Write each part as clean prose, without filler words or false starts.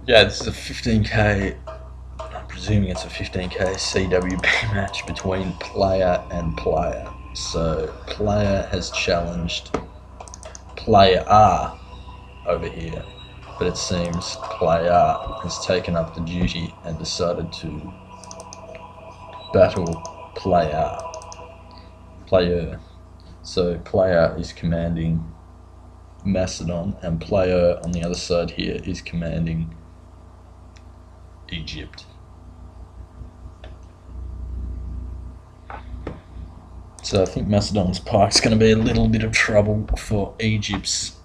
Yeah, this is a 15k. I'm presuming it's a 15k CWB match between player and player. So player has challenged player R over here, but it seems player has taken up the duty and decided to battle player. So player is commanding Macedon, and player on the other side here is commanding Egypt. So I think Macedon's pike's going to be a little bit of trouble for Egypt's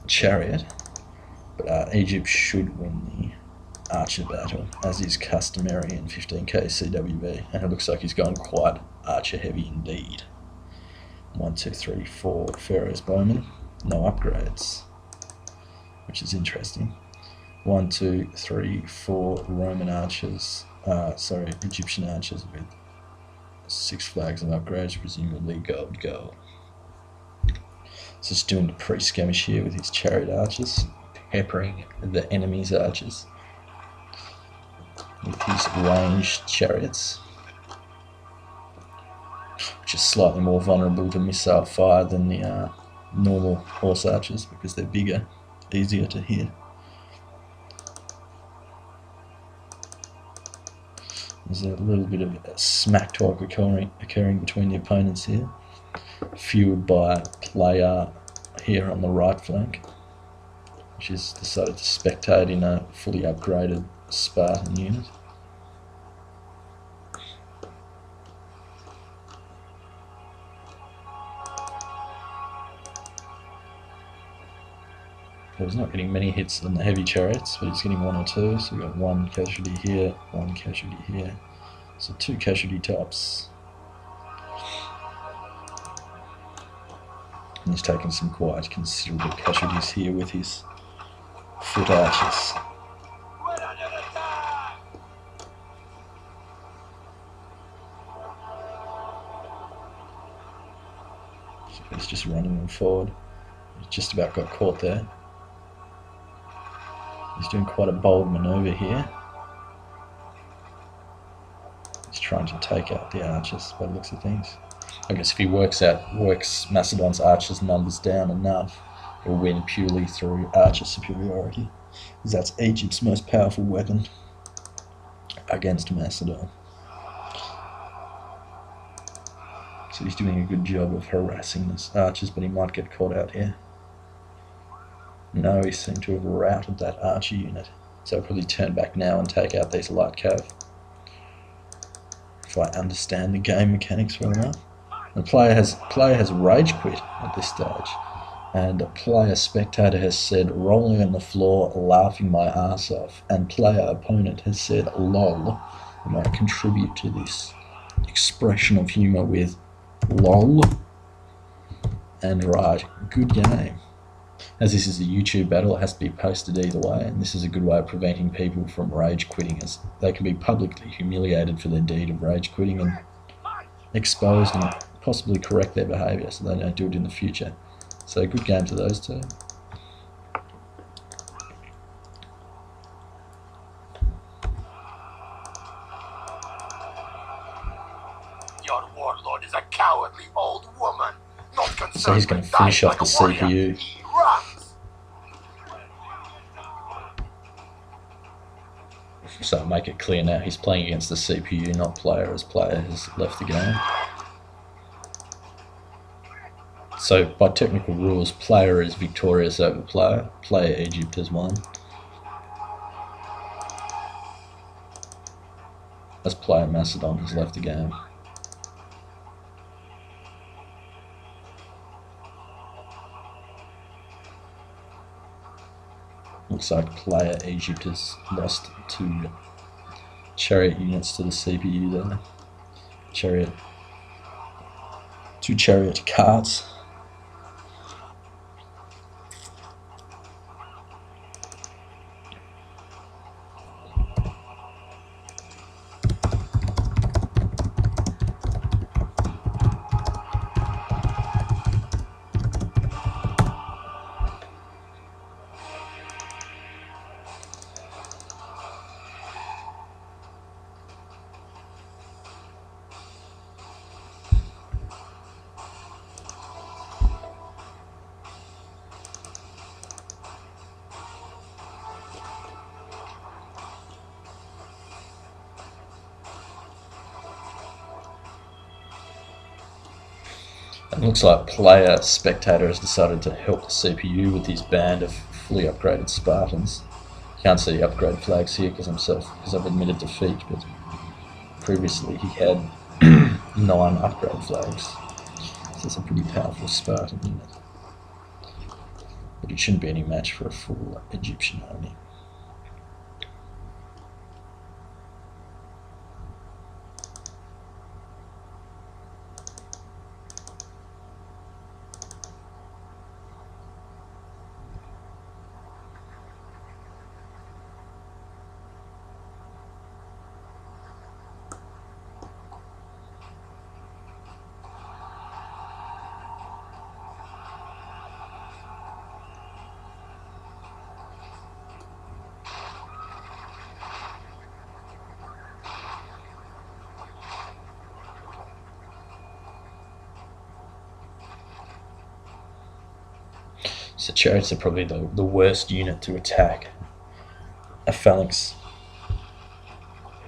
chariot, but Egypt should win the archer battle, as is customary in 15k CWB, and it looks like he's going quite archer heavy indeed. 1, 2, 3, 4 Pharaoh's bowmen, no upgrades, which is interesting. 1, 2, 3, 4 Roman archers, Egyptian archers with 6 flags of upgrades, presumably gold. So he's doing the pre-skirmish here with his chariot archers, peppering the enemy's archers with his ranged chariots, which is slightly more vulnerable to missile fire than the normal horse archers because they're bigger, easier to hit. There's a little bit of smack talk occurring between the opponents here, fueled by player here on the right flank, which has decided to spectate in a fully upgraded Spartan unit. So he's not getting many hits on the heavy chariots, but he's getting 1 or 2, so we've got 1 casualty here, 1 casualty here, so 2 casualty tops. And he's taken some quite considerable casualties here with his foot archers. So he's just running them forward. He's just about got caught there. He's doing quite a bold manoeuvre here. He's trying to take out the archers by the looks of things. I guess if he works Macedon's archers' numbers down enough, he'll win purely through archer superiority, because that's Egypt's most powerful weapon against Macedon. So he's doing a good job of harassing the archers, but he might get caught out here. No, he seemed to have routed that archer unit, so I'll probably turn back now and take out these light cav, if I understand the game mechanics well enough. The player has rage quit at this stage, and player spectator has said rolling on the floor, laughing my ass off, and player opponent has said lol. I might contribute to this expression of humour with lol and right. Good game. As this is a YouTube battle, it has to be posted either way, and this is a good way of preventing people from rage quitting, as they can be publicly humiliated for their deed of rage quitting and exposed and possibly correct their behaviour so they don't do it in the future. So good game to those two. Your warlord is a cowardly old woman, not concerned. So he's going to finish off the CPU. So make it clear now, he's playing against the CPU, not player, as player has left the game. So by technical rules, player is victorious over player. Player Egypt has won. As player Macedon has left the game. Looks like player Egypt has lost 2 chariot units to the CPU there. 2 chariot carts. It looks like player spectator has decided to help the CPU with his band of fully upgraded Spartans. Can't see upgrade flags here because I've admitted defeat, but previously he had 9 upgrade flags. So it's a pretty powerful Spartan unit. But it shouldn't be any match for a full Egyptian army. So chariots are probably the worst unit to attack a phalanx.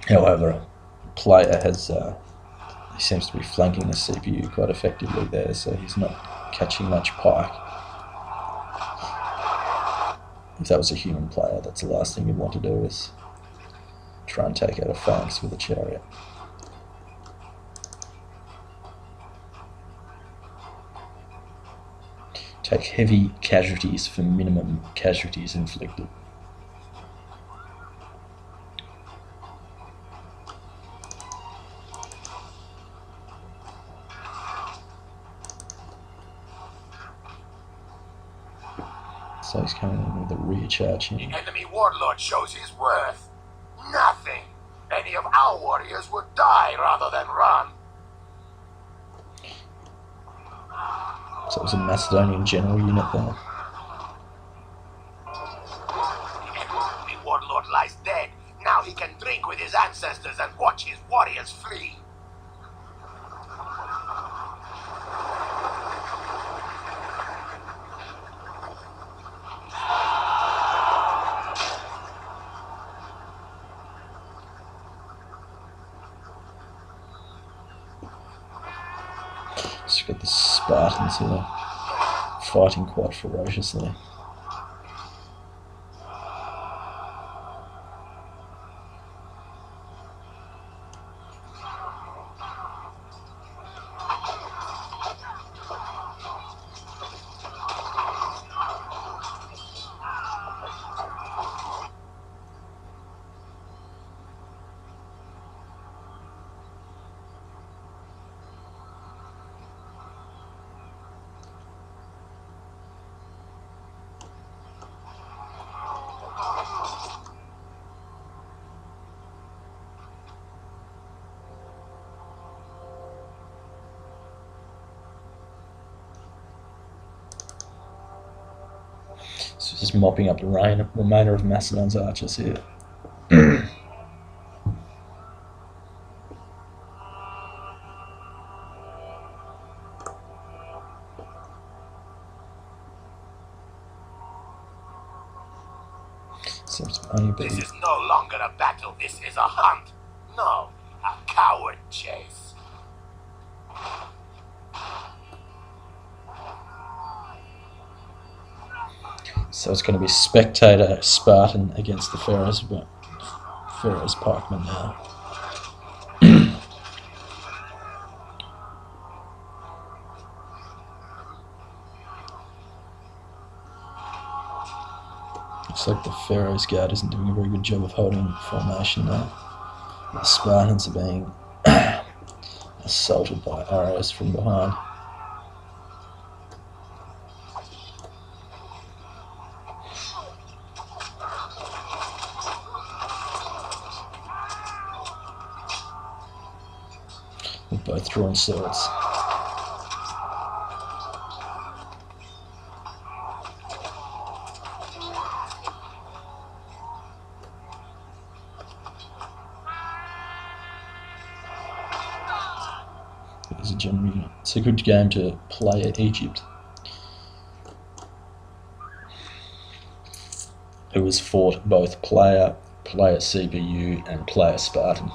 However, a player he seems to be flanking the CPU quite effectively there, so he's not catching much pike. If that was a human player, that's the last thing you'd want to do, is try and take out a phalanx with a chariot. Take heavy casualties for minimum casualties inflicted. So he's coming in with a rear charge here. The enemy warlord shows his worth. Nothing. Any of our warriors would die rather than run. So it was a Macedonian general unit there. The enemy warlord lies dead. Now he can drink with his ancestors and watch his warriors flee. Just got the Spartans here fighting quite ferociously. So just mopping up the remainder of Macedon's archers here. Seems to only be... This is no longer a battle, this is a hunt. No, a coward chase. So it's going to be spectator Spartan against the Pharaoh's pikemen now. Looks like the Pharaoh's guard isn't doing a very good job of holding formation now. The Spartans are being assaulted by arrows from behind. With both drawn swords. There's a general unit. It's a good game to play at Egypt, who has fought both player CPU and player Spartan.